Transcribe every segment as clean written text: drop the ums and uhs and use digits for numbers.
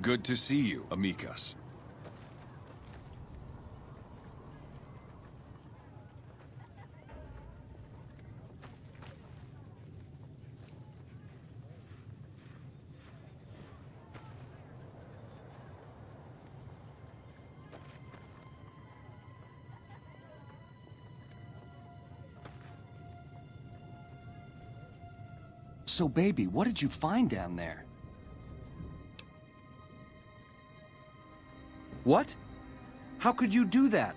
Good to see you, amicus. So, baby, what did you find down there? What? How could you do that?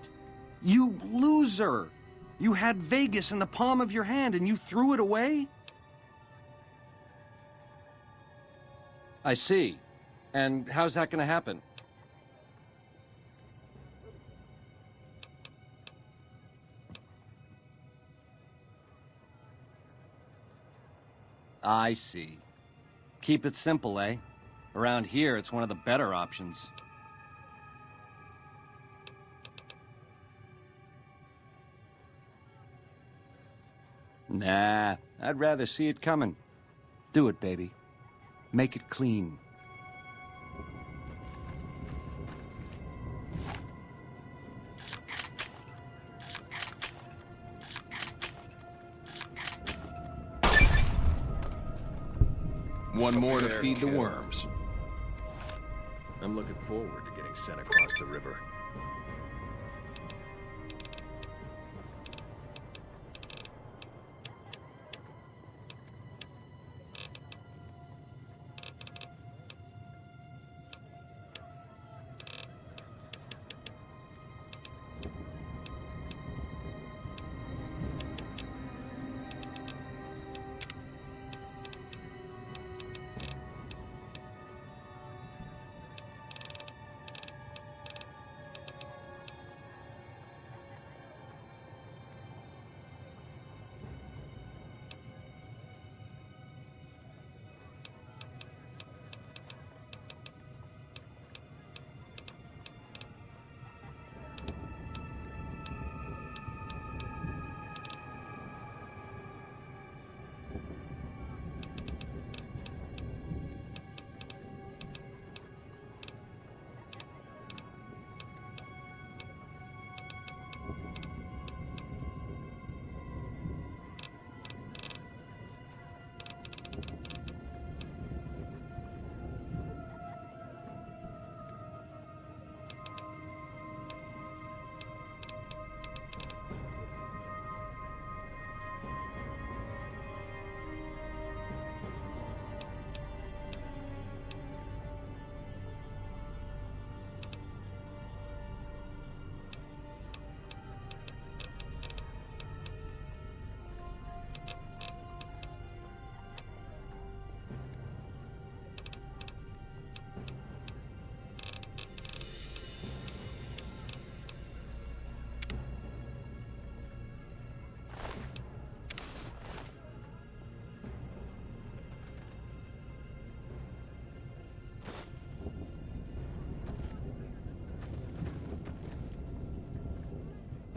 You loser! You had Vegas in the palm of your hand and you threw it away? I see. And how's that gonna happen? I see. Keep it simple, eh? Around here, it's one of the better options. Nah, I'd rather see it coming. Do it, baby. Make it clean. One more to feed the worms. I'm looking forward to getting sent across the river.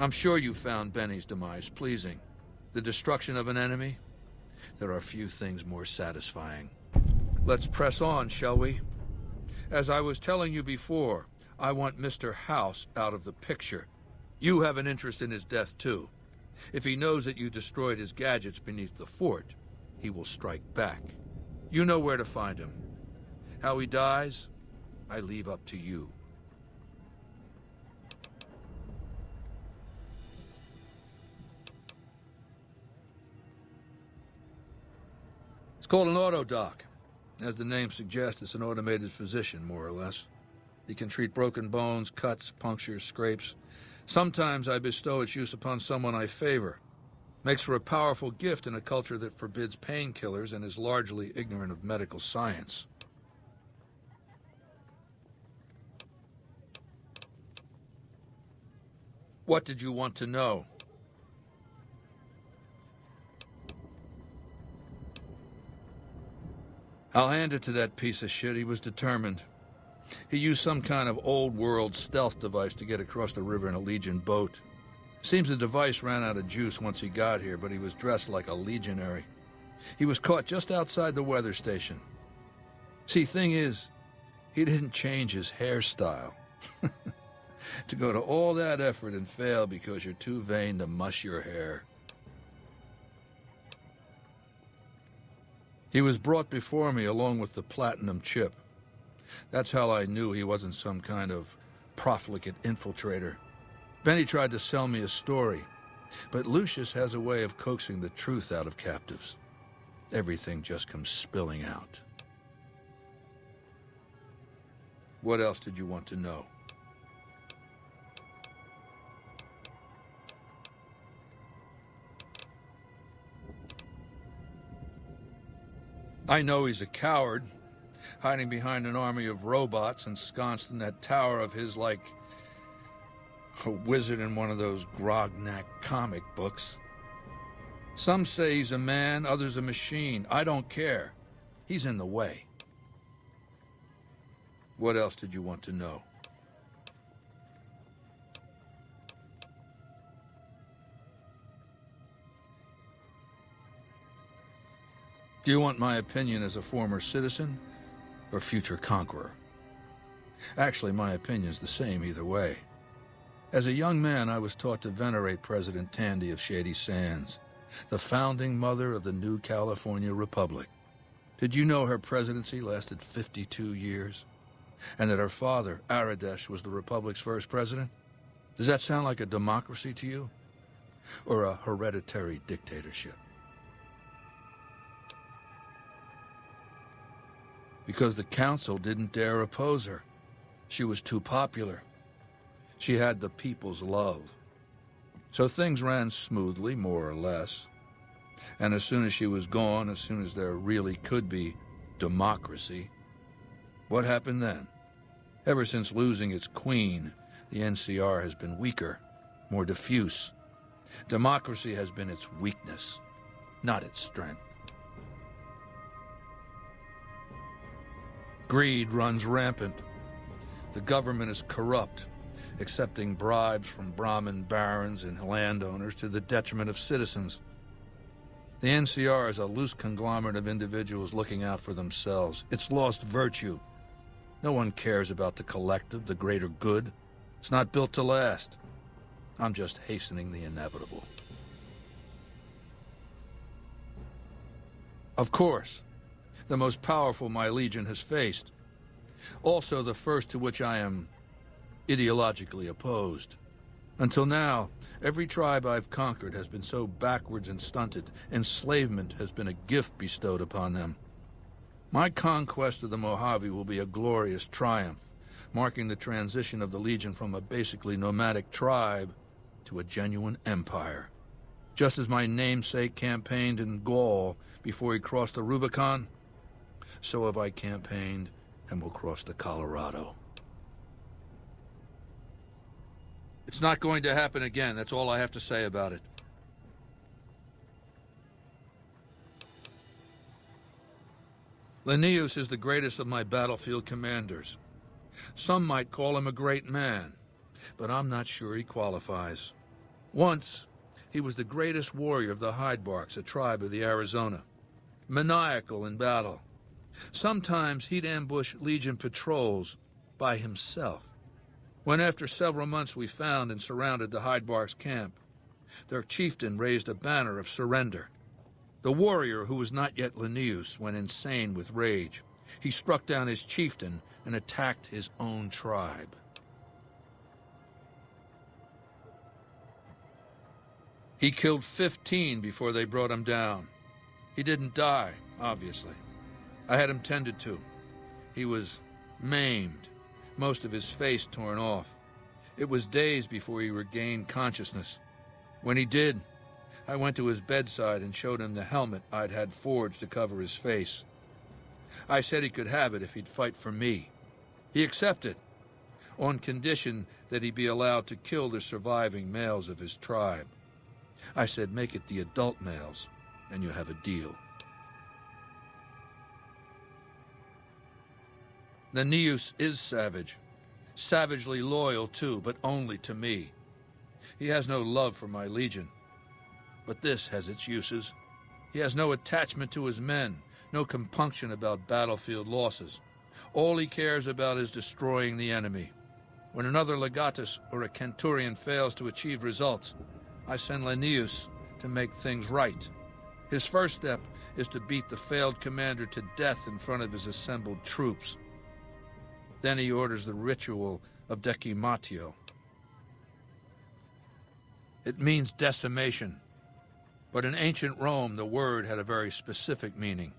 I'm sure you found Benny's demise pleasing. The destruction of an enemy? There are few things more satisfying. Let's press on, shall we? As I was telling you before, I want Mr. House out of the picture. You have an interest in his death, too. If he knows that you destroyed his gadgets beneath the fort, he will strike back. You know where to find him. How he dies, I leave up to you. It's called an auto-doc. As the name suggests, it's an automated physician, more or less. He can treat broken bones, cuts, punctures, scrapes. Sometimes I bestow its use upon someone I favor. Makes for a powerful gift in a culture that forbids painkillers and is largely ignorant of medical science. What did you want to know? I'll hand it to that piece of shit. He was determined. He used some kind of old-world stealth device to get across the river in a Legion boat. Seems the device ran out of juice once he got here, but he was dressed like a legionary. He was caught just outside the weather station. See, thing is, He didn't change his hairstyle. To go to all that effort and fail because you're too vain to mush your hair. He was brought before me along with the platinum chip. That's how I knew he wasn't some kind of profligate infiltrator. Benny tried to sell me a story, but Lucius has a way of coaxing the truth out of captives. Everything just comes spilling out. What else did you want to know? I know he's a coward, hiding behind an army of robots ensconced in that tower of his like a wizard in one of those Grognak comic books. Some say he's a man, others a machine. I don't care. He's in the way. What else did you want to know? Do you want my opinion as a former citizen or future conqueror? Actually, my opinion's the same either way. As a young man, I was taught to venerate President Tandy of Shady Sands, the founding mother of the new California Republic. Did you know her presidency lasted 52 years? And that her father, Aradesh, was the Republic's first president? Does that sound like a democracy to you? Or a hereditary dictatorship? Because the council didn't dare oppose her. She was too popular. She had the people's love. So things ran smoothly, more or less. And as soon as she was gone, as soon as there really could be democracy, what happened then? Ever since losing its queen, the NCR has been weaker, more diffuse. Democracy has been its weakness, not its strength. Greed runs rampant. The government is corrupt, accepting bribes from Brahmin barons and landowners to the detriment of citizens. The NCR is a loose conglomerate of individuals looking out for themselves. It's lost virtue. No one cares about the collective, the greater good. It's not built to last. I'm just hastening the inevitable. Of course, the most powerful my legion has faced. Also the first to which I am ideologically opposed. Until now, every tribe I've conquered has been so backwards and stunted, enslavement has been a gift bestowed upon them. My conquest of the Mojave will be a glorious triumph, marking the transition of the Legion from a basically nomadic tribe to a genuine empire. Just as my namesake campaigned in Gaul before he crossed the Rubicon, so have I campaigned and will cross the Colorado. It's not going to happen again. That's all I have to say about it. Linnaeus is the greatest of my battlefield commanders. Some might call him a great man, but I'm not sure he qualifies. Once, he was the greatest warrior of the Hydebarks, a tribe of the Arizona. Maniacal in battle. Sometimes he'd ambush Legion patrols by himself. When after several months we found and surrounded the Hydebarks camp, their chieftain raised a banner of surrender. The warrior, who was not yet Linnaeus, went insane with rage. He struck down his chieftain and attacked his own tribe. He killed 15 before they brought him down. He didn't die, obviously. I had him tended to. He was maimed, most of his face torn off. It was days before he regained consciousness. When he did, I went to his bedside and showed him the helmet I'd had forged to cover his face. I said he could have it if he'd fight for me. He accepted, on condition that he be allowed to kill the surviving males of his tribe. I said, make it the adult males, and you have a deal. Linnaeus is savage. Savagely loyal, too, but only to me. He has no love for my legion. But this has its uses. He has no attachment to his men, no compunction about battlefield losses. All he cares about is destroying the enemy. When another legatus or a centurion fails to achieve results, I send Linnaeus to make things right. His first step is to beat the failed commander to death in front of his assembled troops. Then he orders the ritual of decimatio. It means decimation, but in ancient Rome the word had a very specific meaning,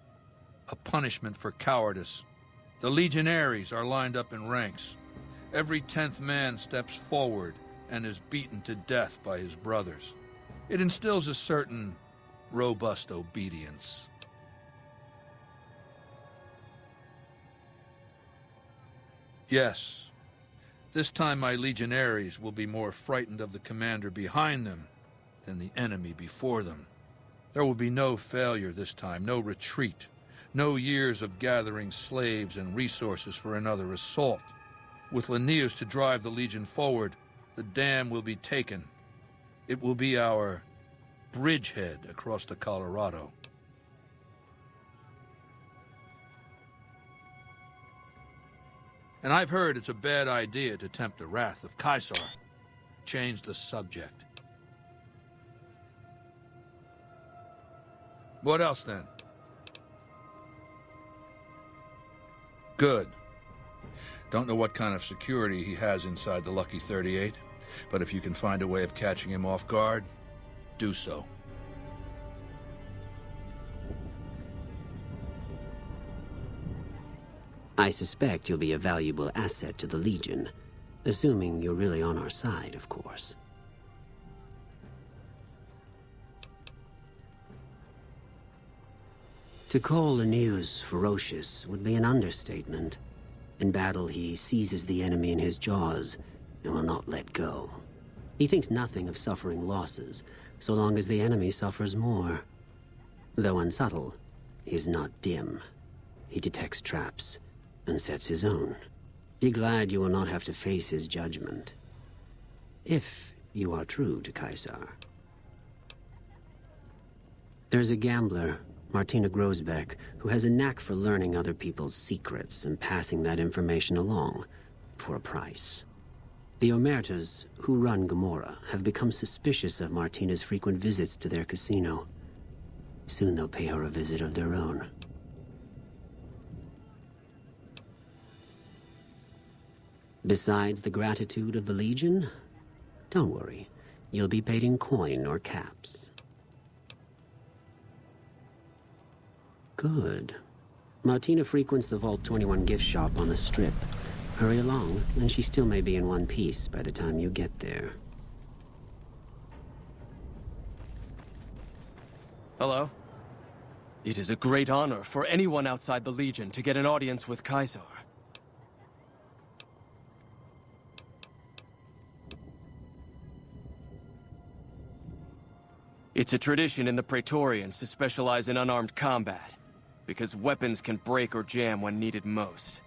a punishment for cowardice. The legionaries are lined up in ranks. Every 10th man steps forward and is beaten to death by his brothers. It instills a certain robust obedience. Yes, this time my legionaries will be more frightened of the commander behind them than the enemy before them. There will be no failure this time, no retreat, no years of gathering slaves and resources for another assault. With Linnaeus to drive the legion forward, the dam will be taken. It will be our bridgehead across the Colorado. And I've heard it's a bad idea to tempt the wrath of Caesar. Change the subject. What else, then? Good. Don't know what kind of security he has inside the Lucky 38, but if you can find a way of catching him off guard, do so. I suspect you'll be a valuable asset to the Legion, assuming you're really on our side, of course. To call Linnaeus ferocious would be an understatement. In battle, he seizes the enemy in his jaws and will not let go. He thinks nothing of suffering losses, so long as the enemy suffers more. Though unsubtle, he is not dim. He detects traps and sets his own. Be glad you will not have to face his judgment. If you are true to Caesar. There's a gambler, Martina Grosbeck, who has a knack for learning other people's secrets and passing that information along for a price. The Omertas, who run Gomorrah, have become suspicious of Martina's frequent visits to their casino. Soon they'll pay her a visit of their own. Besides the gratitude of the Legion, don't worry. You'll be paid in coin or caps. Good. Martina frequents the Vault 21 gift shop on the Strip. Hurry along, and she still may be in one piece by the time you get there. Hello? It is a great honor for anyone outside the Legion to get an audience with Caesar. It's a tradition in the Praetorians to specialize in unarmed combat, because weapons can break or jam when needed most.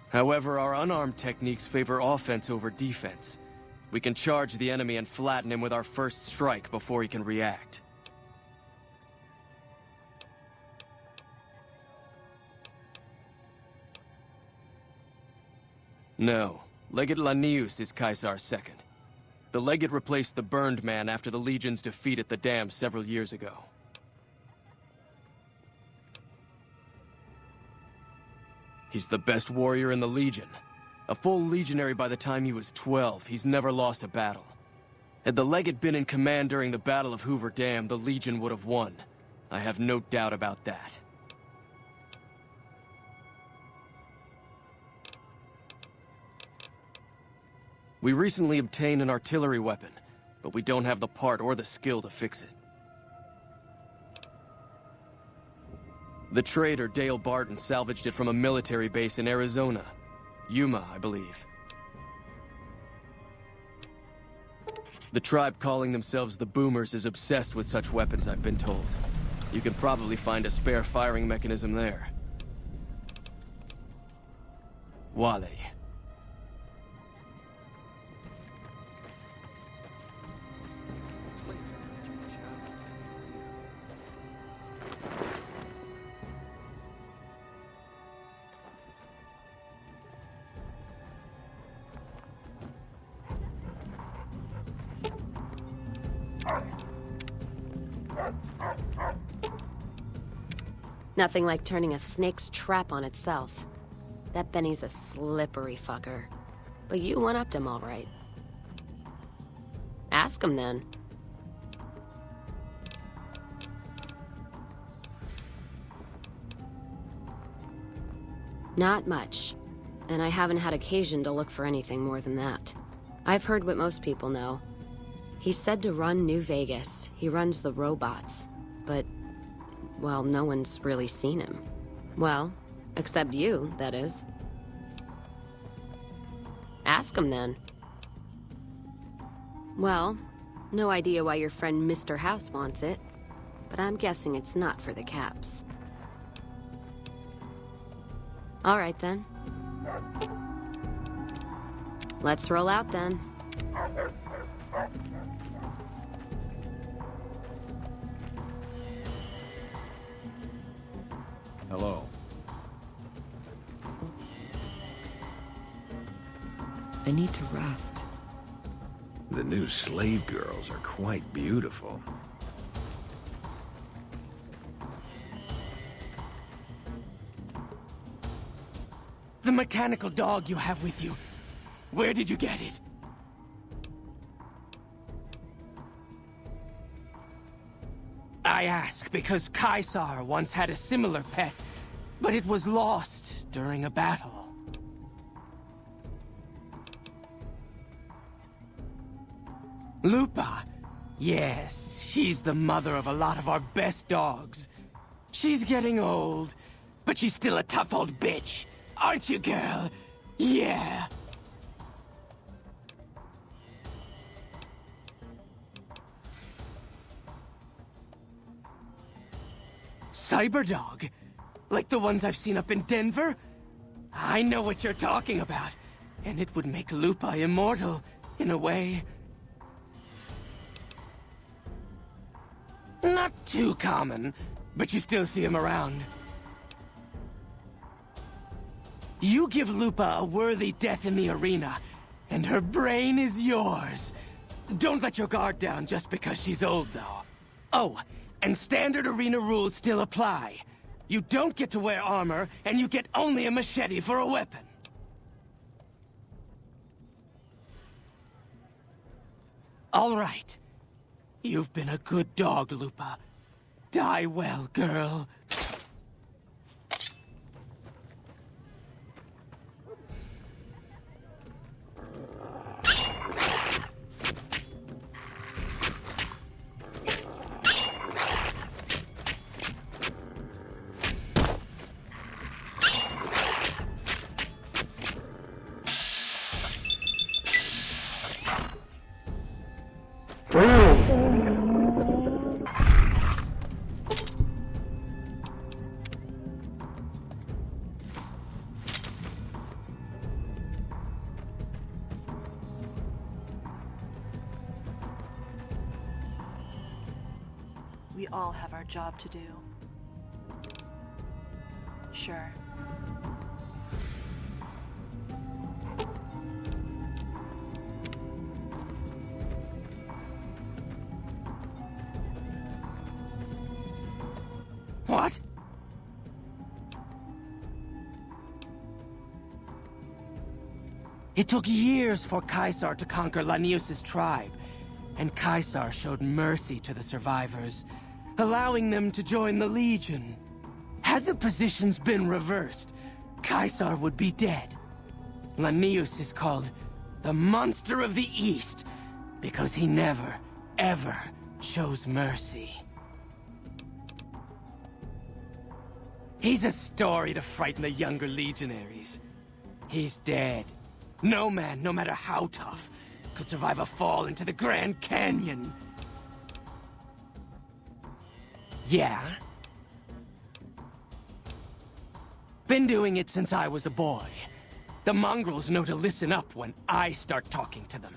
However, our unarmed techniques favor offense over defense. We can charge the enemy and flatten him with our first strike before he can react. No, Legate Linnaeus is Caesar's second. The Legate replaced the Burned Man after the Legion's defeat at the dam several years ago. He's the best warrior in the Legion. A full legionary by the time he was 12, he's never lost a battle. Had the Legate been in command during the Battle of Hoover Dam, the Legion would have won. I have no doubt about that. We recently obtained an artillery weapon, but we don't have the part or the skill to fix it. The trader Dale Barton salvaged it from a military base in Arizona. Yuma, I believe. The tribe calling themselves the Boomers is obsessed with such weapons, I've been told. You can probably find a spare firing mechanism there. Wale. Nothing like turning a snake's trap on itself. That Benny's a slippery fucker. But you one-upped him all right. Ask him then. Not much. And I haven't had occasion to look for anything more than that. I've heard what most people know. He's said to run New Vegas. He runs the robots. But, well, no one's really seen him. Well, except you, that is. Ask him then. Well, no idea why your friend Mr. House wants it, but I'm guessing it's not for the caps. All right then. Let's roll out then. Hello. I need to rest. The new slave girls are quite beautiful. The mechanical dog you have with you. Where did you get it? I ask because Caesar once had a similar pet, but it was lost during a battle. Lupa. Yes, she's the mother of a lot of our best dogs. She's getting old, but she's still a tough old bitch. Aren't you, girl? Yeah. Cyberdog? Like the ones I've seen up in Denver? I know what you're talking about. And it would make Lupa immortal, in a way. Not too common, but you still see him around. You give Lupa a worthy death in the arena, and her brain is yours. Don't let your guard down just because she's old, though. Oh, and standard arena rules still apply. You don't get to wear armor, and you get only a machete for a weapon. All right. You've been a good dog, Lupa. Die well, girl. We all have our job to do. Sure. What? It took years for Caesar to conquer Lanius's tribe, and Caesar showed mercy to the survivors, allowing them to join the Legion. Had the positions been reversed, Caesar would be dead. Lanius is called the Monster of the East because he never, ever shows mercy. He's a story to frighten the younger legionaries. He's dead. No man, no matter how tough, could survive a fall into the Grand Canyon. Yeah? Been doing it since I was a boy. The mongrels know to listen up when I start talking to them.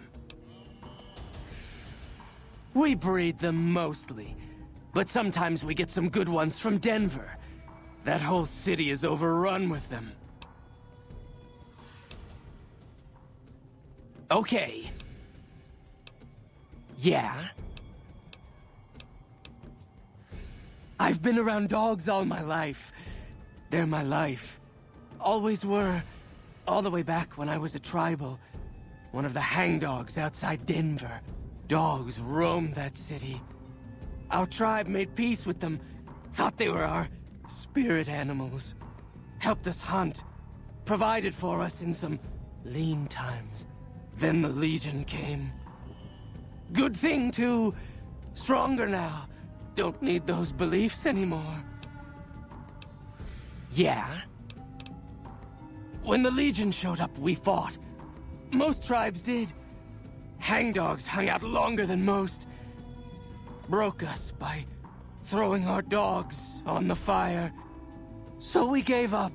We breed them mostly, but sometimes we get some good ones from Denver. That whole city is overrun with them. Okay. Yeah? I've been around dogs all my life. They're my life. Always were. All the way back when I was a tribal. One of the hangdogs outside Denver. Dogs roamed that city. Our tribe made peace with them. Thought they were our spirit animals. Helped us hunt. Provided for us in some lean times. Then the Legion came. Good thing, too. Stronger now. Don't need those beliefs anymore. Yeah? When the Legion showed up, we fought. Most tribes did. Hangdogs hung out longer than most. Broke us by throwing our dogs on the fire. So we gave up.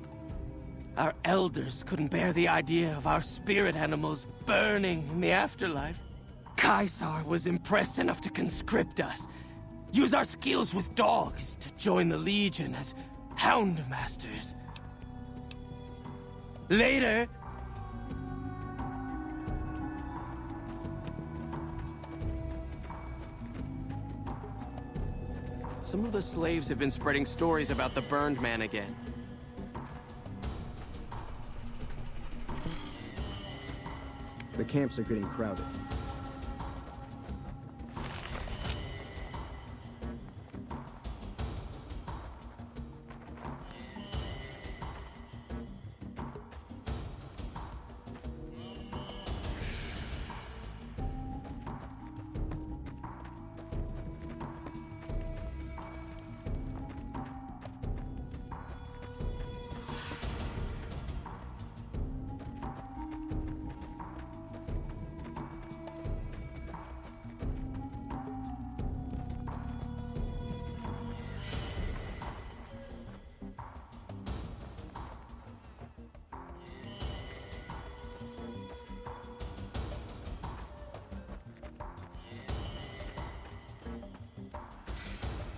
Our elders couldn't bear the idea of our spirit animals burning in the afterlife. Caesar was impressed enough to conscript us. Use our skills with dogs to join the Legion as hound masters. Later... Some of the slaves have been spreading stories about the Burned Man again. The camps are getting crowded.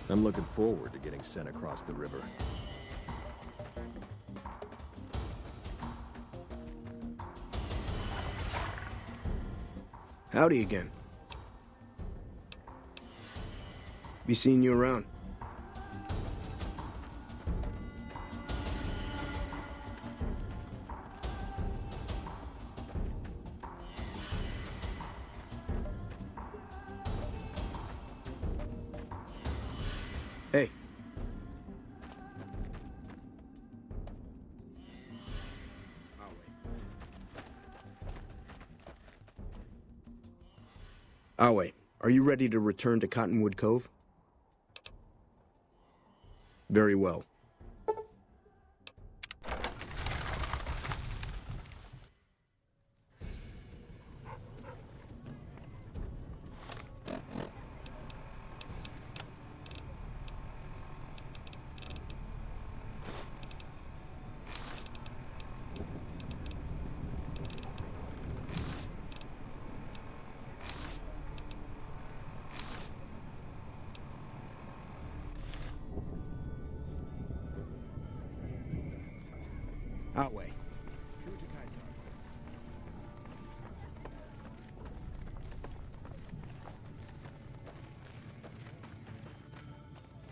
I'm looking forward to getting sent across the river. Howdy again. Be seeing you around. Hey. Awe, are you ready to return to Cottonwood Cove? Very well. Outway. True to Kaiser.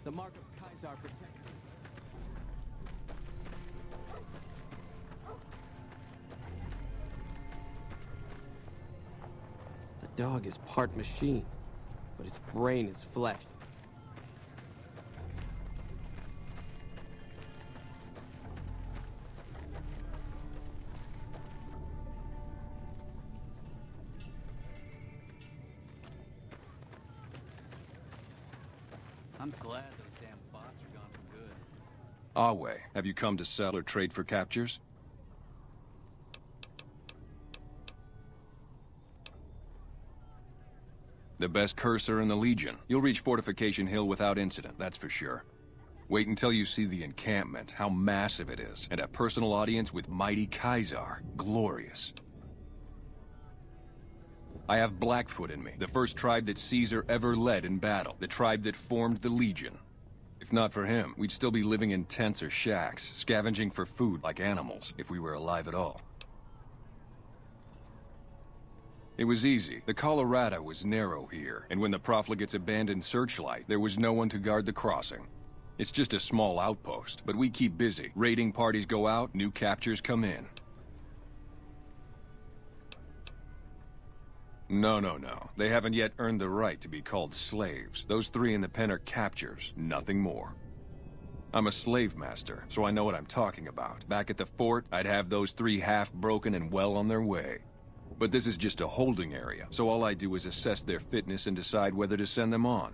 The mark of Caesar protects you. The dog is part machine, but its brain is flesh. I'm glad those damn bots are gone for good. Awe, have you come to sell or trade for captures? The best cursor in the Legion. You'll reach Fortification Hill without incident, that's for sure. Wait until you see the encampment, how massive it is, and a personal audience with mighty Caesar. Glorious. I have Blackfoot in me, the first tribe that Caesar ever led in battle, the tribe that formed the Legion. If not for him, we'd still be living in tents or shacks, scavenging for food like animals, if we were alive at all. It was easy. The Colorado was narrow here, and when the profligates abandoned Searchlight, there was no one to guard the crossing. It's just a small outpost, but we keep busy. Raiding parties go out, new captures come in. No, no, no. They haven't yet earned the right to be called slaves. Those 3 in the pen are captures, nothing more. I'm a slave master, so I know what I'm talking about. Back at the fort, I'd have those 3 half-broken and well on their way. But this is just a holding area, so all I do is assess their fitness and decide whether to send them on.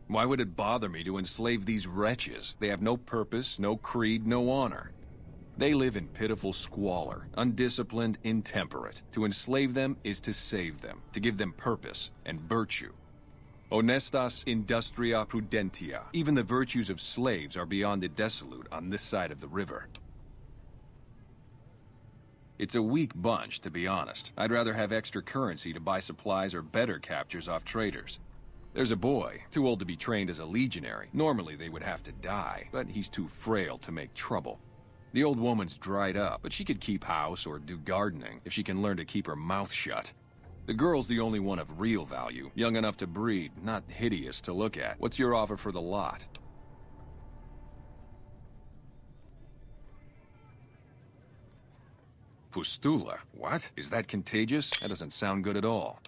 Why would it bother me to enslave these wretches? They have no purpose, no creed, no honor. They live in pitiful squalor, undisciplined, intemperate. To enslave them is to save them, to give them purpose and virtue. Honestas industria prudentia. Even the virtues of slaves are beyond the dissolute on this side of the river. It's a weak bunch, to be honest. I'd rather have extra currency to buy supplies or better captures off traders. There's a boy, too old to be trained as a legionary. Normally they would have to die, but he's too frail to make trouble. The old woman's dried up, but she could keep house or do gardening if she can learn to keep her mouth shut. The girl's the only one of real value, young enough to breed, not hideous to look at. What's your offer for the lot? Pustula? What? Is that contagious? That doesn't sound good at all.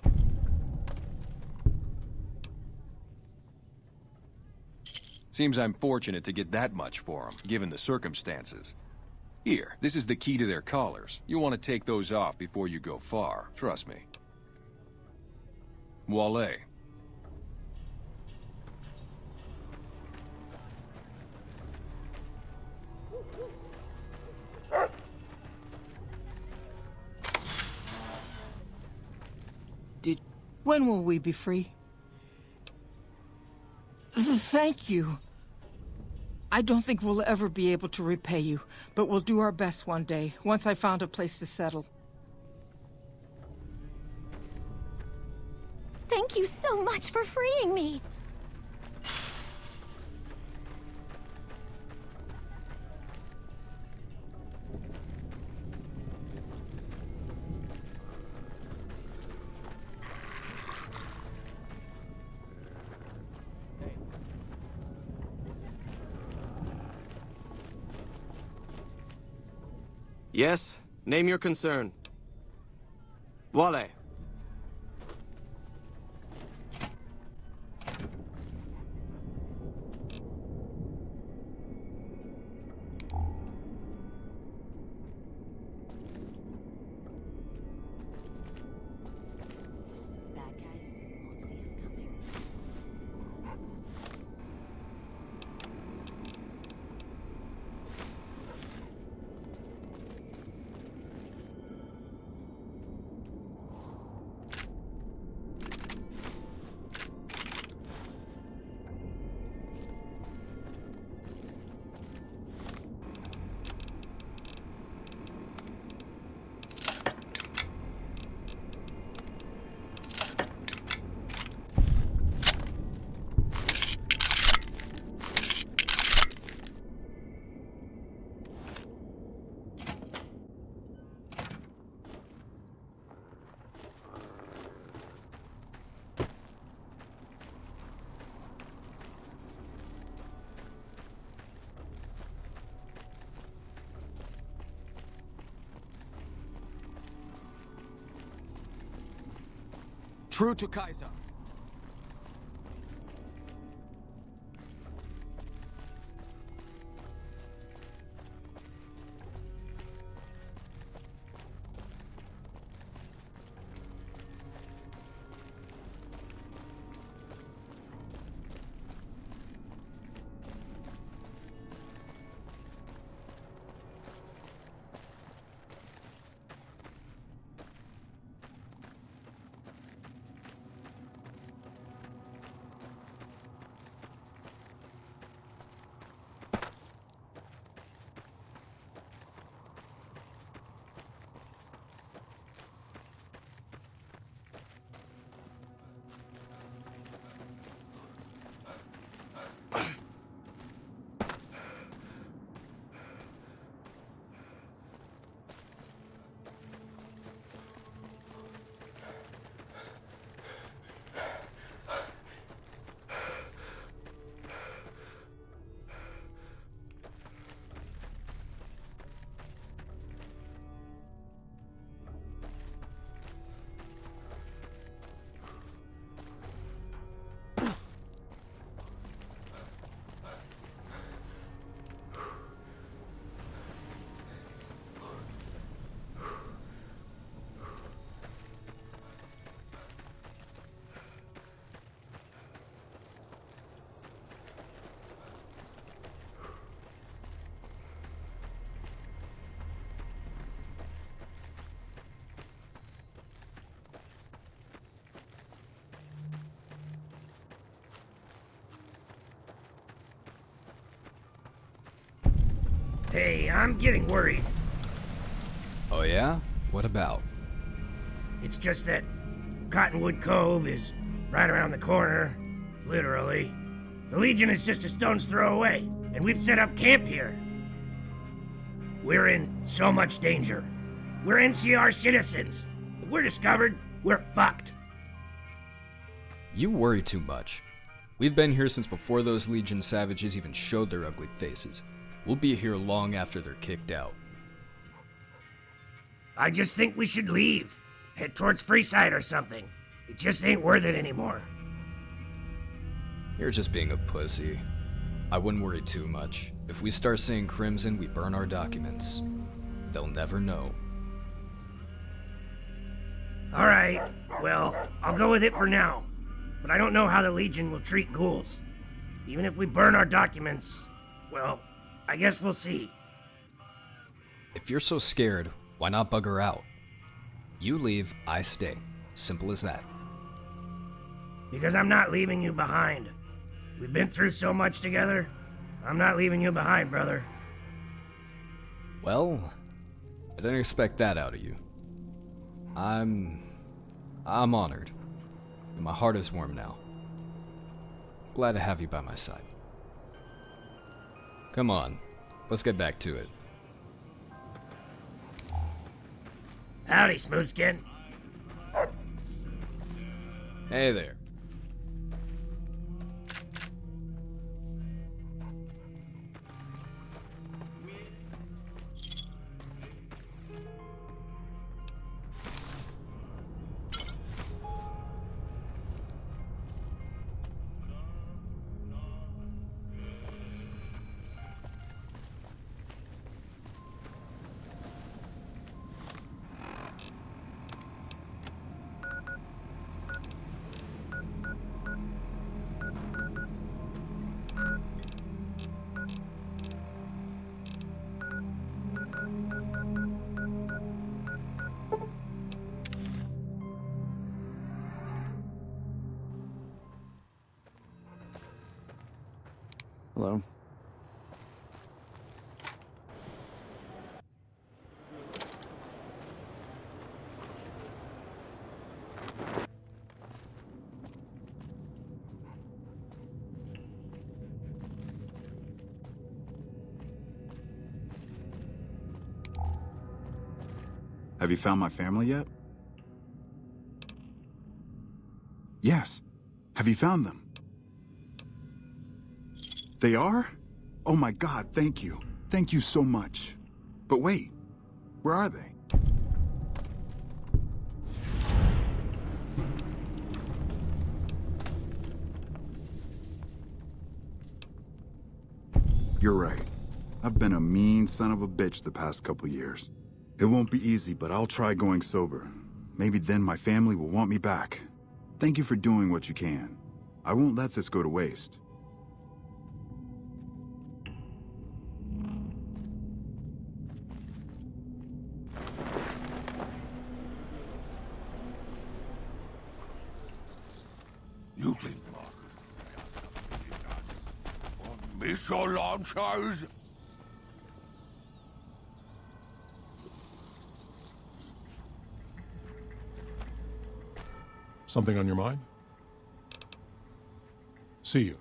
Seems I'm fortunate to get that much for them, given the circumstances. Here, this is the key to their collars. You want to take those off before you go far, trust me. Wale. When will we be free? Thank you. I don't think we'll ever be able to repay you, but we'll do our best one day, once I found a place to settle. Thank you so much for freeing me. Yes? Name your concern. Wale. True to Kaiser. Hey, I'm getting worried. Oh yeah? What about? It's just that Cottonwood Cove is right around the corner, literally. The Legion is just a stone's throw away, and we've set up camp here. We're in so much danger. We're NCR citizens. If we're discovered, we're fucked. You worry too much. We've been here since before those Legion savages even showed their ugly faces. We'll be here long after they're kicked out. I just think we should leave. Head towards Freeside or something. It just ain't worth it anymore. You're just being a pussy. I wouldn't worry too much. If we start seeing Crimson, we burn our documents. They'll never know. Alright, well, I'll go with it for now. But I don't know how the Legion will treat ghouls. Even if we burn our documents, well, I guess we'll see. If you're so scared, why not bugger out? You leave, I stay. Simple as that. Because I'm not leaving you behind. We've been through so much together. I'm not leaving you behind, brother. Well, I didn't expect that out of you. I'm honored. And my heart is warm now. Glad to have you by my side. Come on, let's get back to it. Howdy, Smoothskin. Hey there. Hello. Have you found my family yet? Yes. Have you found them? They are? Oh my God, thank you. Thank you so much. But wait, where are they? You're right. I've been a mean son of a bitch the past couple years. It won't be easy, but I'll try going sober. Maybe then my family will want me back. Thank you for doing what you can. I won't let this go to waste. You think missile launchers? Something on your mind? See you.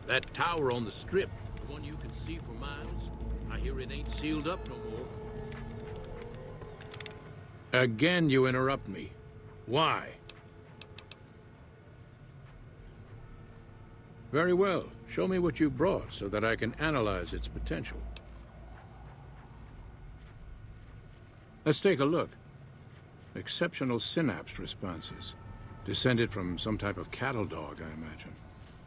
That tower on the strip, the one you can see for miles, I hear it ain't sealed up no more. Again, you interrupt me. Why? Very well. Show me what you brought so that I can analyze its potential. Let's take a look. Exceptional synapse responses. Descended from some type of cattle dog, I imagine.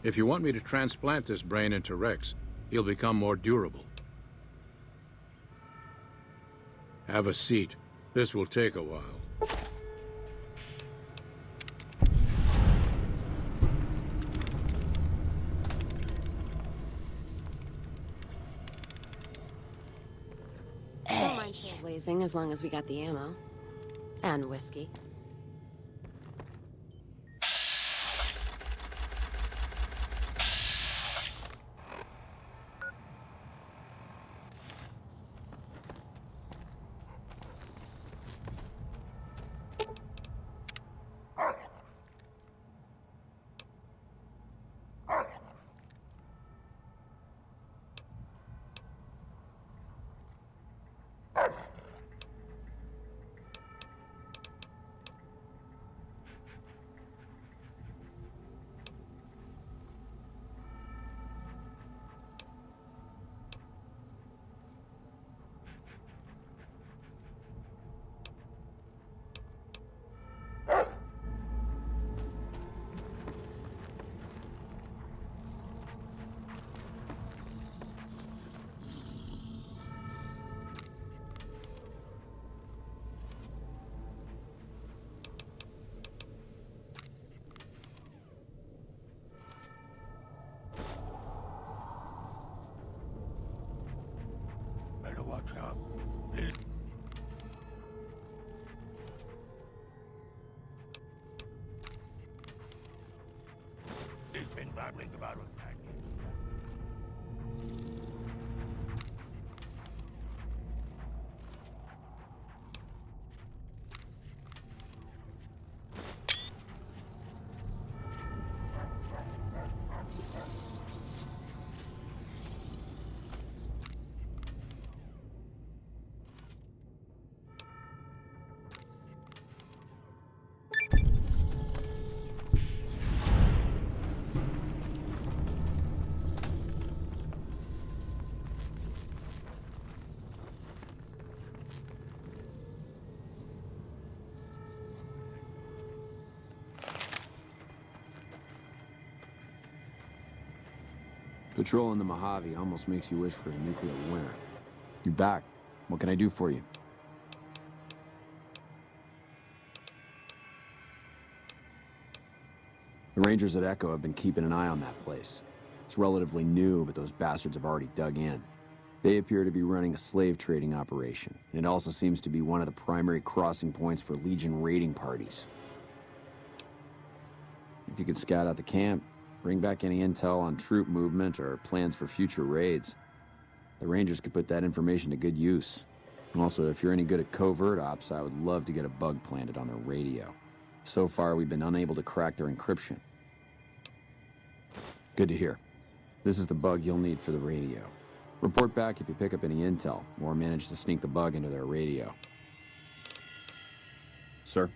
If you want me to transplant this brain into Rex, he'll become more durable. Have a seat. This will take a while. Don't mind trailblazing as long as we got the ammo. And whiskey. Better watch out. This thing babbling about a package. Patrolling the Mojave almost makes you wish for a nuclear winter. You're back. What can I do for you? The Rangers at Echo have been keeping an eye on that place. It's relatively new, but those bastards have already dug in. They appear to be running a slave trading operation, and it also seems to be one of the primary crossing points for Legion raiding parties. If you could scout out the camp, bring back any intel on troop movement or plans for future raids, the Rangers could put that information to good use. Also, if you're any good at covert ops, I would love to get a bug planted on their radio. So far, we've been unable to crack their encryption. Good to hear. This is the bug you'll need for the radio. Report back if you pick up any intel, or manage to sneak the bug into their radio. Sir?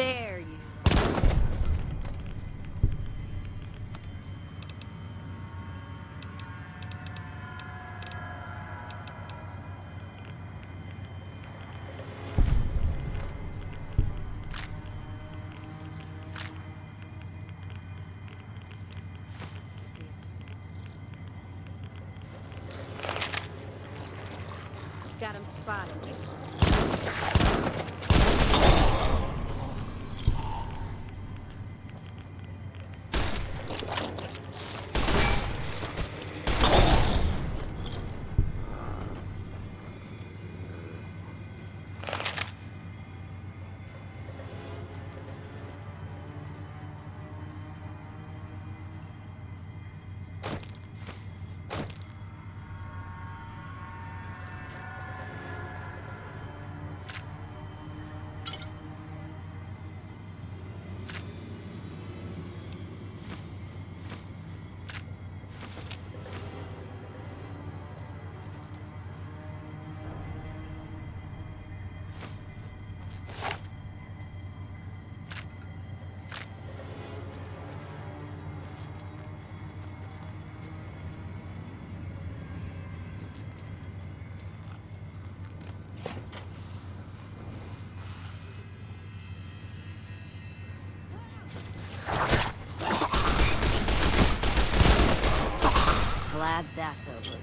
There you got him spotted. Glad that's over.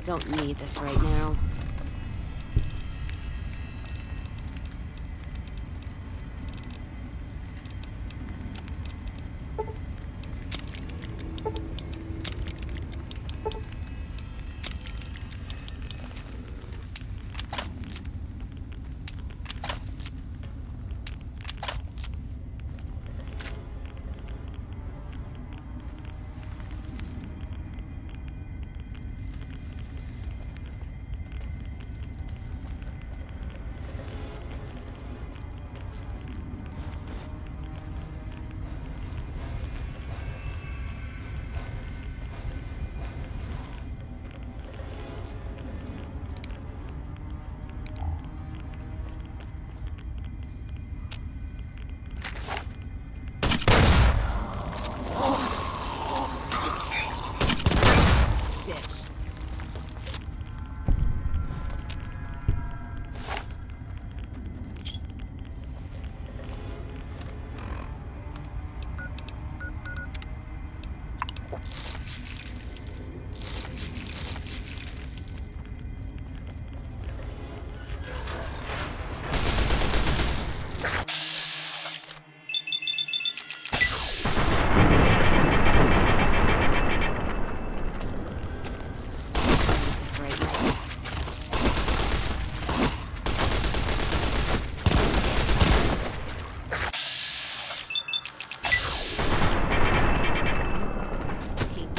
Don't need this right now. Hate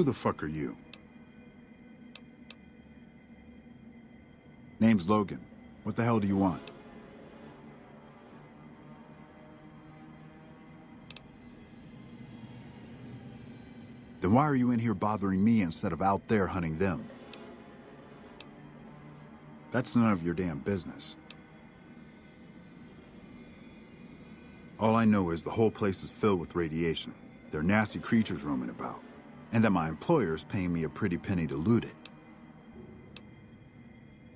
Who the fuck are you? Name's Logan. What the hell do you want? Then why are you in here bothering me instead of out there hunting them? That's none of your damn business. All I know is the whole place is filled with radiation. There are nasty creatures roaming about. And that my employer is paying me a pretty penny to loot it.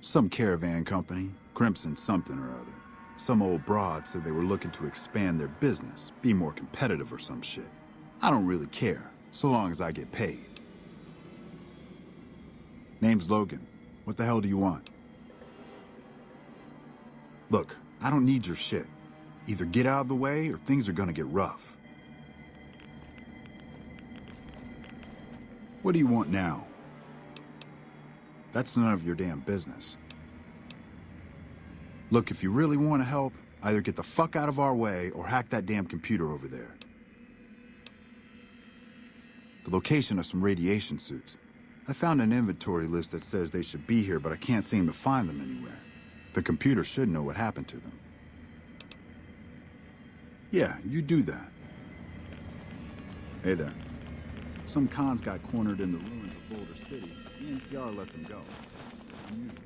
Some caravan company, Crimson something or other. Some old broad said they were looking to expand their business, be more competitive or some shit. I don't really care, so long as I get paid. Name's Logan. What the hell do you want? Look, I don't need your shit. Either get out of the way or things are gonna get rough. What do you want now? That's none of your damn business. Look, if you really want to help, either get the fuck out of our way or hack that damn computer over there. The location of some radiation suits. I found an inventory list that says they should be here, but I can't seem to find them anywhere. The computer should know what happened to them. Yeah, you do that. Hey there. Some cons got cornered in the ruins of Boulder City. The NCR let them go. It's unusual.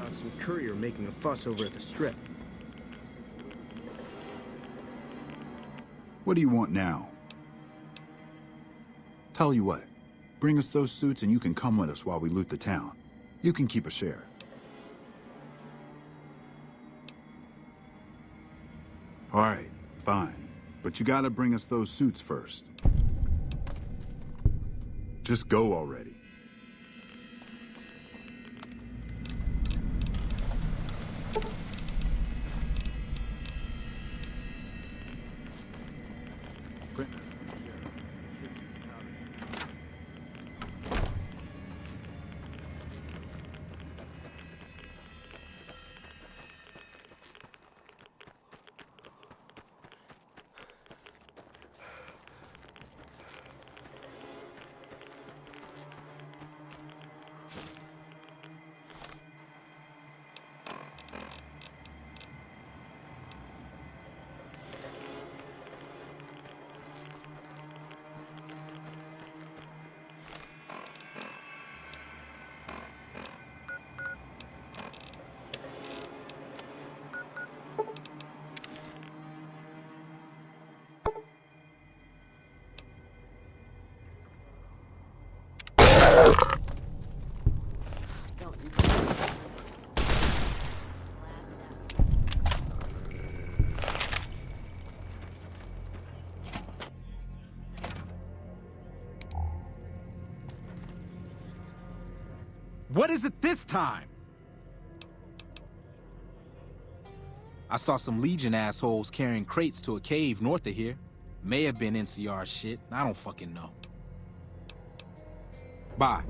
Some courier making a fuss over at the strip. What do you want now? Tell you what, bring us those suits and you can come with us while we loot the town. You can keep a share. All right, fine. But you gotta bring us those suits first. Just go already. What is it this time? I saw some Legion assholes carrying crates to a cave north of here. May have been NCR shit. I don't fucking know. Bye.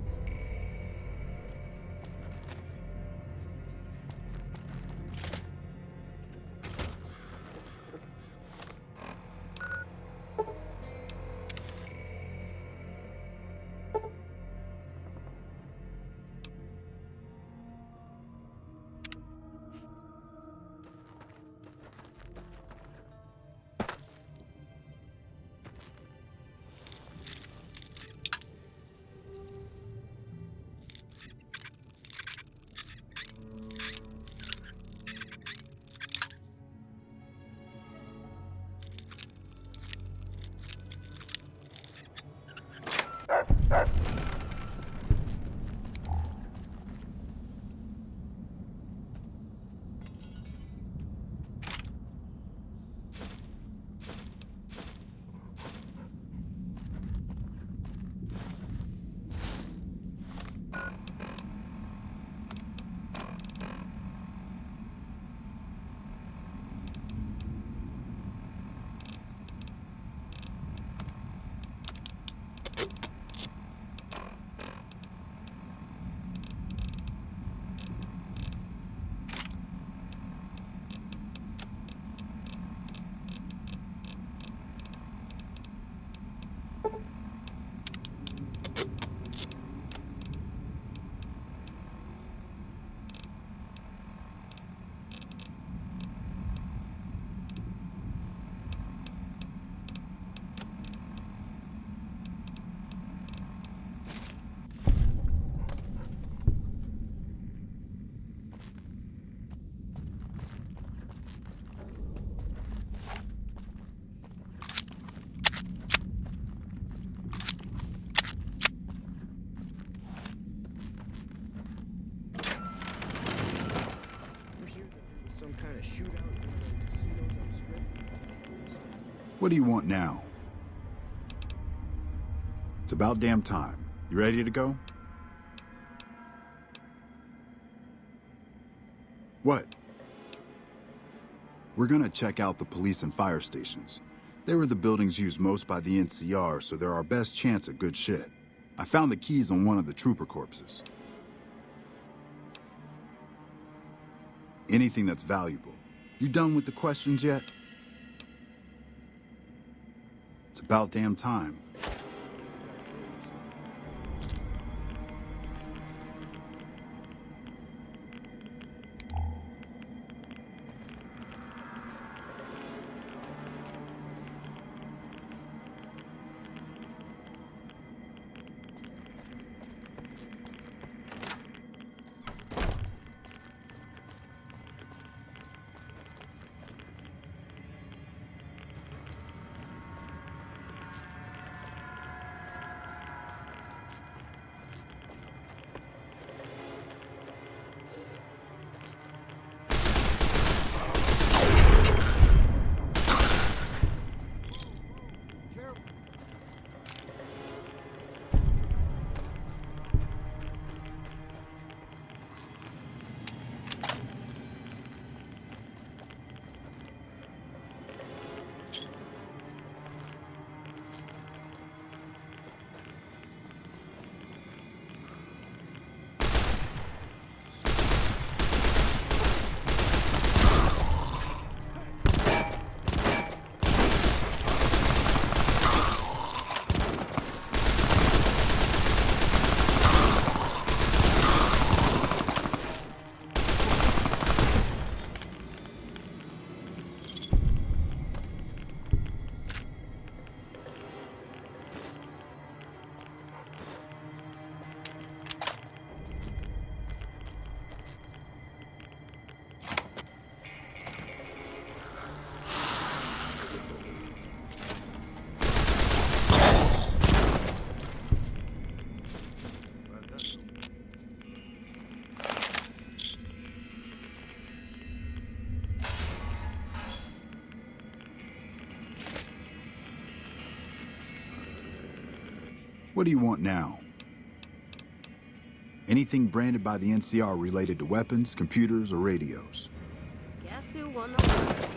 Some kind of shootout in one of the casinos on the strip? What do you want now? It's about damn time. You ready to go? What? We're gonna check out the police and fire stations. They were the buildings used most by the NCR, so they're our best chance at good shit. I found the keys on one of the trooper corpses. Anything that's valuable. You done with the questions yet? It's about damn time. What do you want now? Anything branded by the NCR related to weapons, computers, or radios? Guess who won the lottery?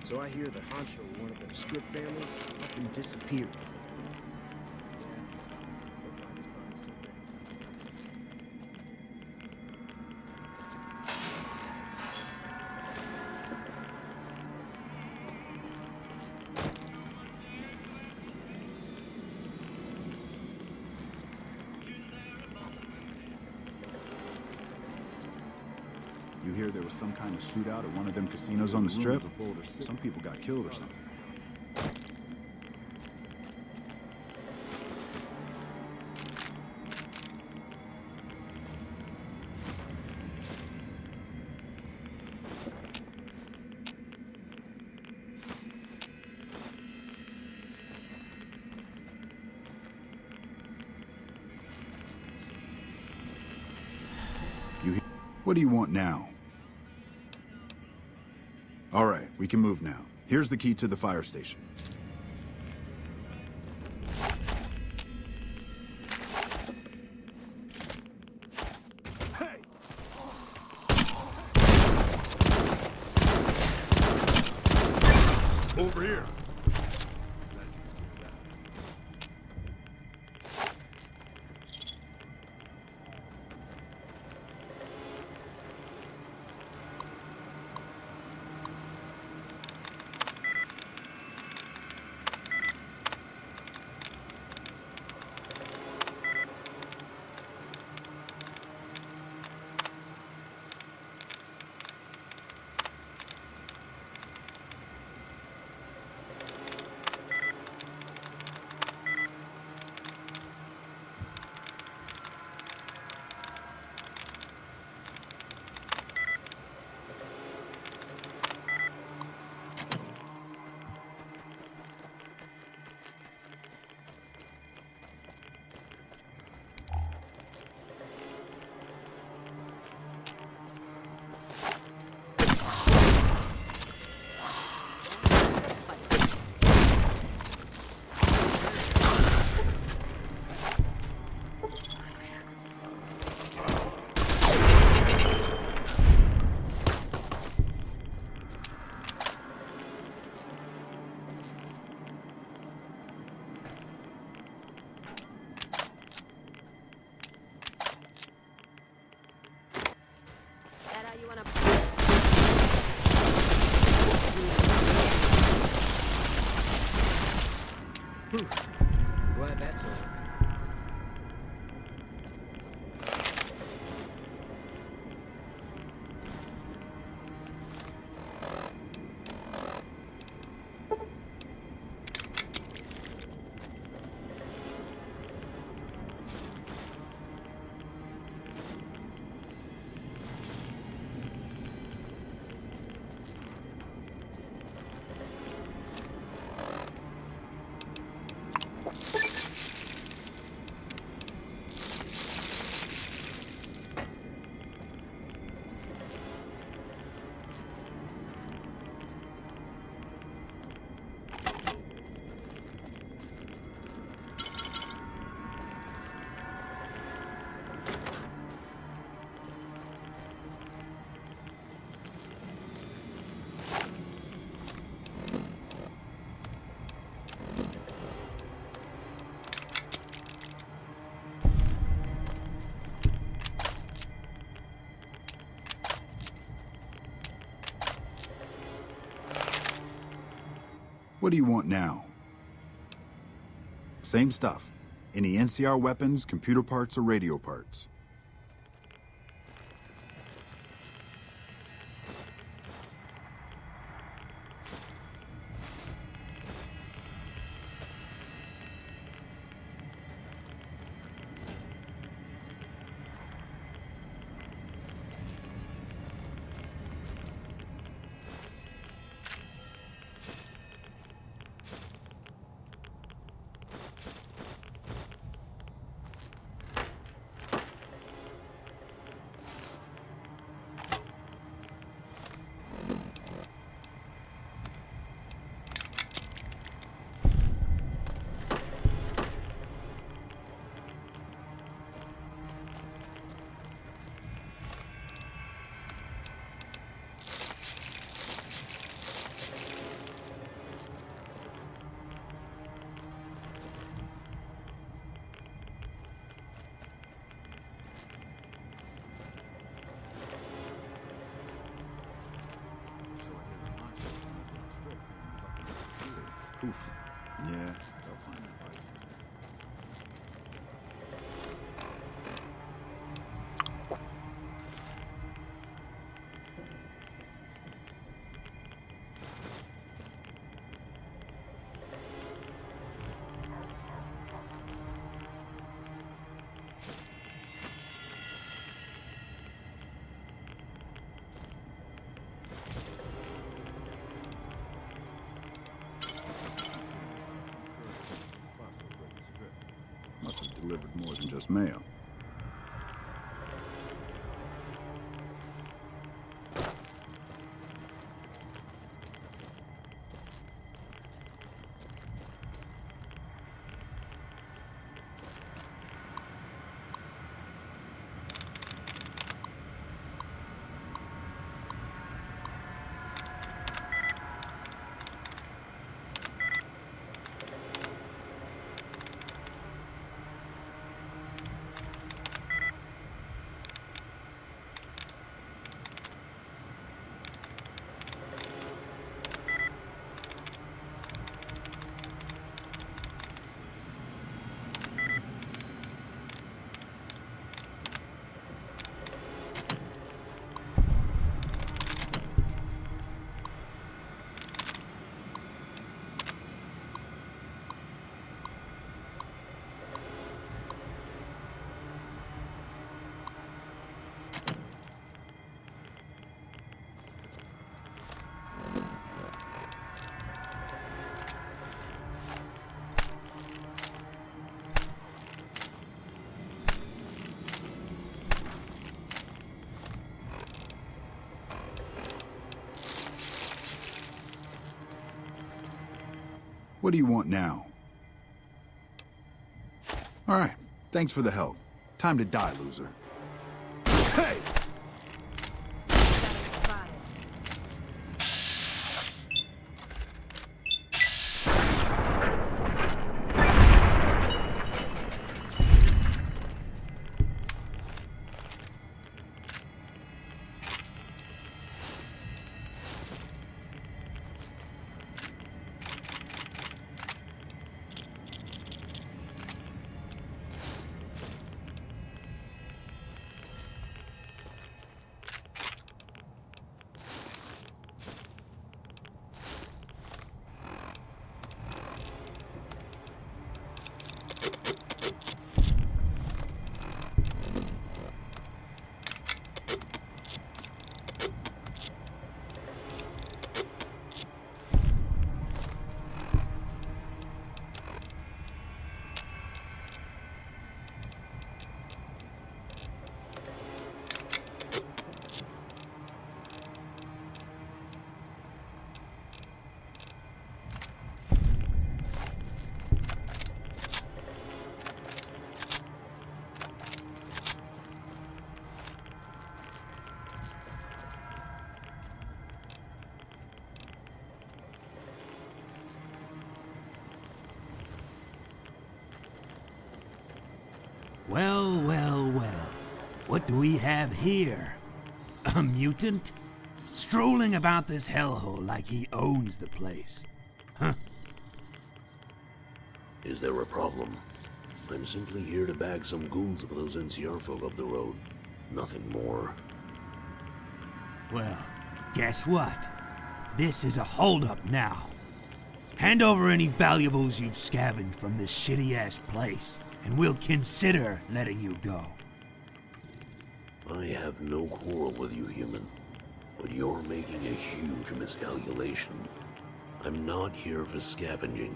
So I hear the honcho of one of them strip families up and disappeared. You hear there was some kind of shootout at one of them casinos on the strip? Some people got killed or something. What do you want now? All right, we can move now. Here's the key to the fire station. Over here. You wanna... Glad that's over. What do you want now? Same stuff. Any NCR weapons, computer parts, or radio parts. Oof. Yeah, they'll find their bodies. Must have delivered more than just mail. What do you want now? All right, thanks for the help. Time to die, loser. Hey! Well, well, well. What do we have here? A mutant? Strolling about this hellhole like he owns the place. Huh. Is there a problem? I'm simply here to bag some ghouls for those NCR folk up the road. Nothing more. Well, guess what? This is a holdup now. Hand over any valuables you've scavenged from this shitty-ass place, and we'll consider letting you go. I have no quarrel with you, human, but you're making a huge miscalculation. I'm not here for scavenging.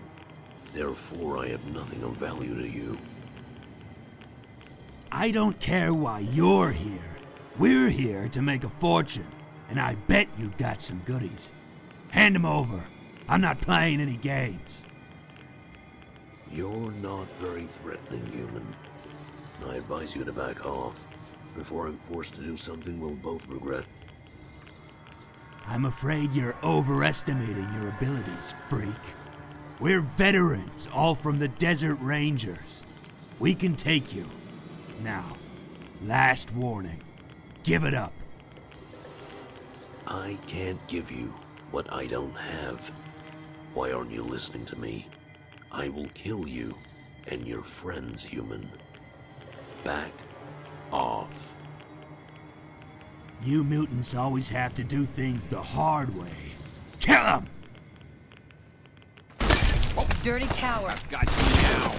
Therefore, I have nothing of value to you. I don't care why you're here. We're here to make a fortune, and I bet you've got some goodies. Hand them over. I'm not playing any games. You're not very threatening, human. I advise you to back off before I'm forced to do something we'll both regret. I'm afraid you're overestimating your abilities, freak. We're veterans, all from the Desert Rangers. We can take you. Now, last warning. Give it up. I can't give you what I don't have. Why aren't you listening to me? I will kill you and your friends, human. Back off. You mutants always have to do things the hard way. Kill him! Dirty coward. I've got you now.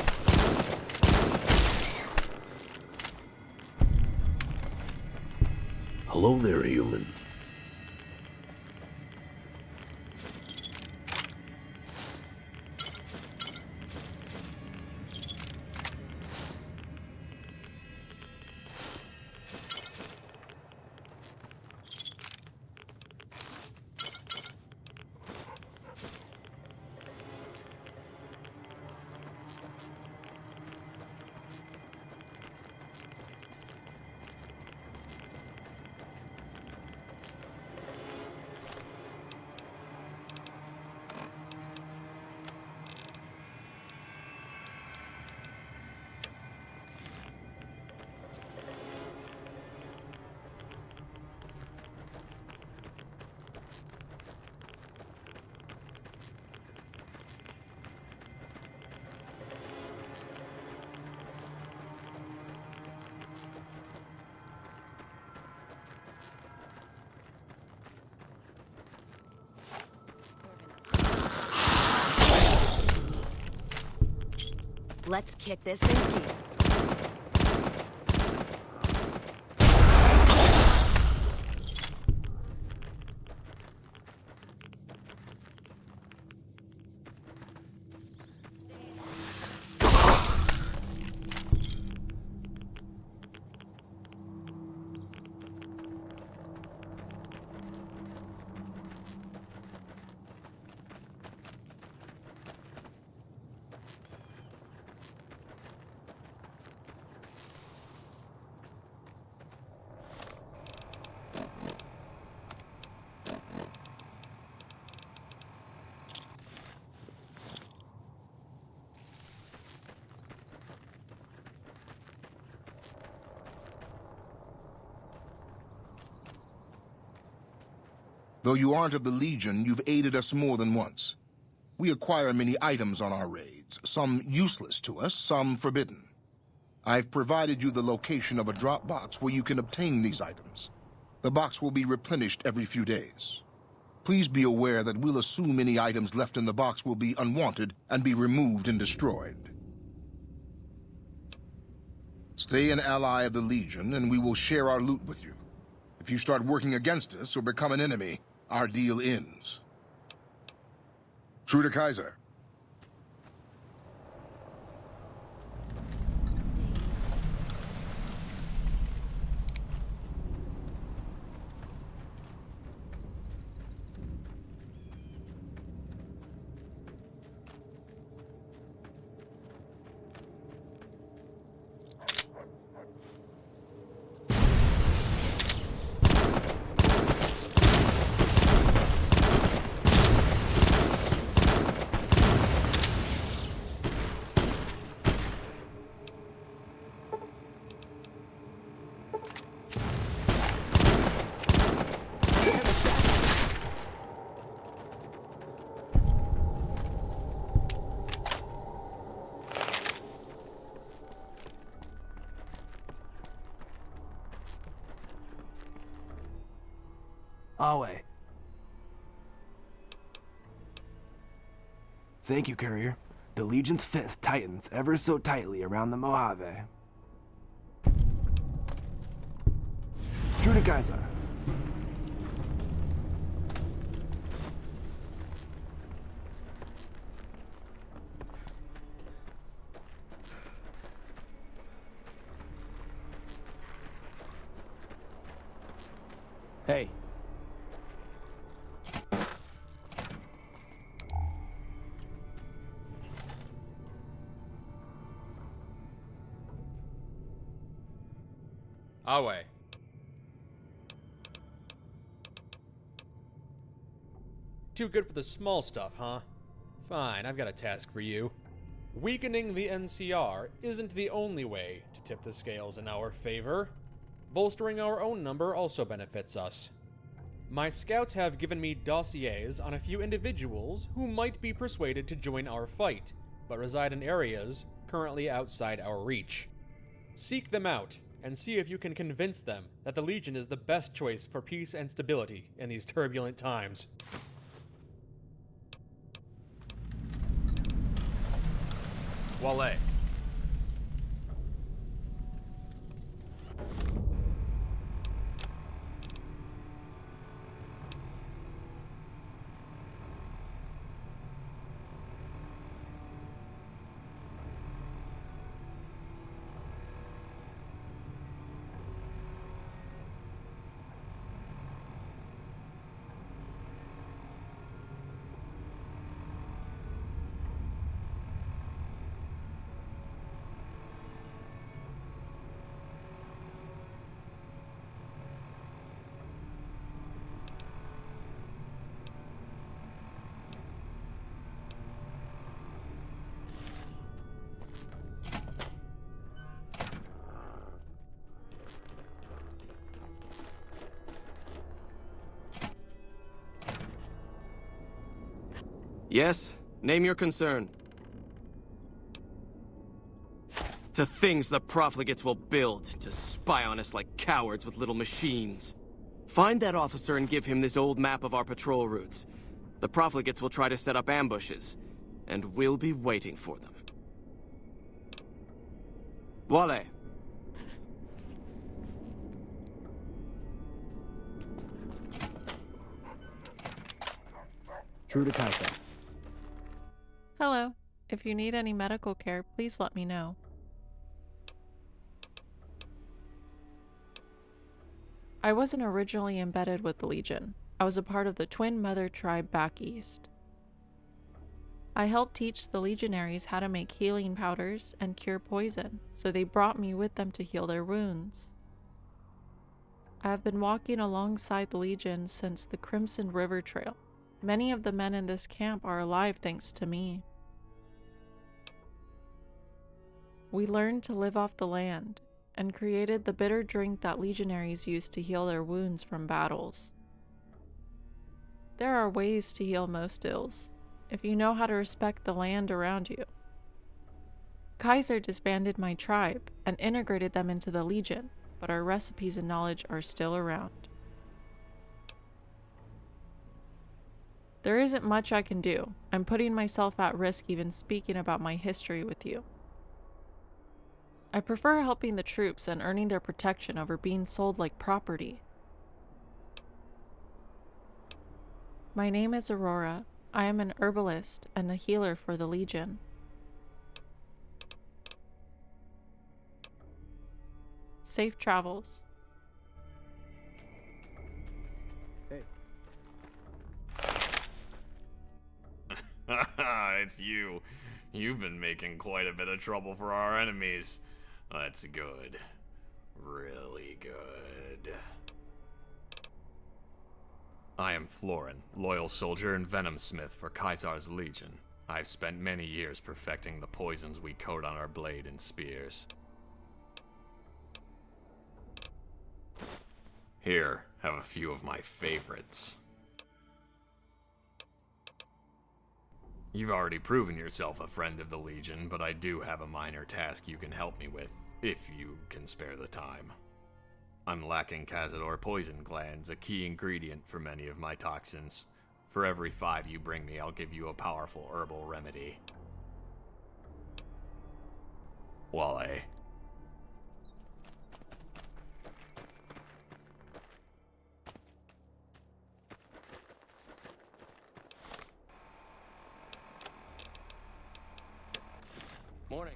Hello there, human. Let's kick this in gear. Though you aren't of the Legion, you've aided us more than once. We acquire many items on our raids, some useless to us, some forbidden. I've provided you the location of a drop box where you can obtain these items. The box will be replenished every few days. Please be aware that we'll assume any items left in the box will be unwanted and be removed and destroyed. Stay an ally of the Legion, and we will share our loot with you. If you start working against us or become an enemy, our deal ends. True to Kaiser. Awe. Thank you, courier. The Legion's fist tightens ever so tightly around the Mojave. True to Kaiser. Hey. Awe. Too good for the small stuff, huh? Fine, I've got a task for you. Weakening the NCR isn't the only way to tip the scales in our favor. Bolstering our own number also benefits us. My scouts have given me dossiers on a few individuals who might be persuaded to join our fight, but reside in areas currently outside our reach. Seek them out, and see if you can convince them that the Legion is the best choice for peace and stability in these turbulent times. Wale. Yes? Name your concern. The things the profligates will build to spy on us like cowards with little machines. Find that officer and give him this old map of our patrol routes. The profligates will try to set up ambushes, and we'll be waiting for them. Wale. True to Kaiser. Hello. If you need any medical care, please let me know. I wasn't originally embedded with the Legion. I was a part of the Twin Mother tribe back east. I helped teach the Legionaries how to make healing powders and cure poison, so they brought me with them to heal their wounds. I have been walking alongside the Legion since the Crimson River Trail. Many of the men in this camp are alive thanks to me. We learned to live off the land, and created the bitter drink that Legionaries use to heal their wounds from battles. There are ways to heal most ills, if you know how to respect the land around you. Kaiser disbanded my tribe and integrated them into the Legion, but our recipes and knowledge are still around. There isn't much I can do. I'm putting myself at risk even speaking about my history with you. I prefer helping the troops and earning their protection over being sold like property. My name is Aurora. I am an herbalist and a healer for the Legion. Safe travels. Hey. It's you. You've been making quite a bit of trouble for our enemies. That's good. Really good. I am Florin, loyal soldier and venom smith for Caesar's Legion. I've spent many years perfecting the poisons we coat on our blade and spears. Here, have a few of my favorites. You've already proven yourself a friend of the Legion, but I do have a minor task you can help me with, if you can spare the time. I'm lacking Cazador poison glands, a key ingredient for many of my toxins. For every 5 you bring me, I'll give you a powerful herbal remedy. Wale. Morning.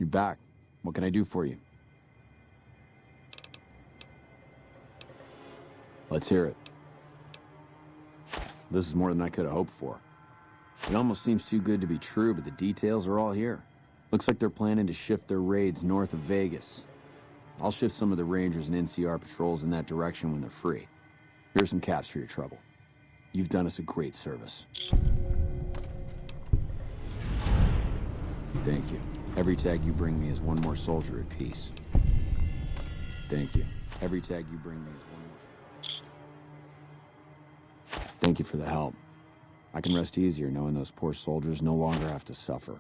You back. What can I do for you? Let's hear it. This is more than I could have hoped for. It almost seems too good to be true, but the details are all here. Looks like they're planning to shift their raids north of Vegas. I'll shift some of the Rangers and NCR patrols in that direction when they're free. Here's some caps for your trouble. You've done us a great service. Thank you. Every tag you bring me is one more soldier at peace. Thank you. Every tag you bring me is one more. Thank you for the help. I can rest easier knowing those poor soldiers no longer have to suffer.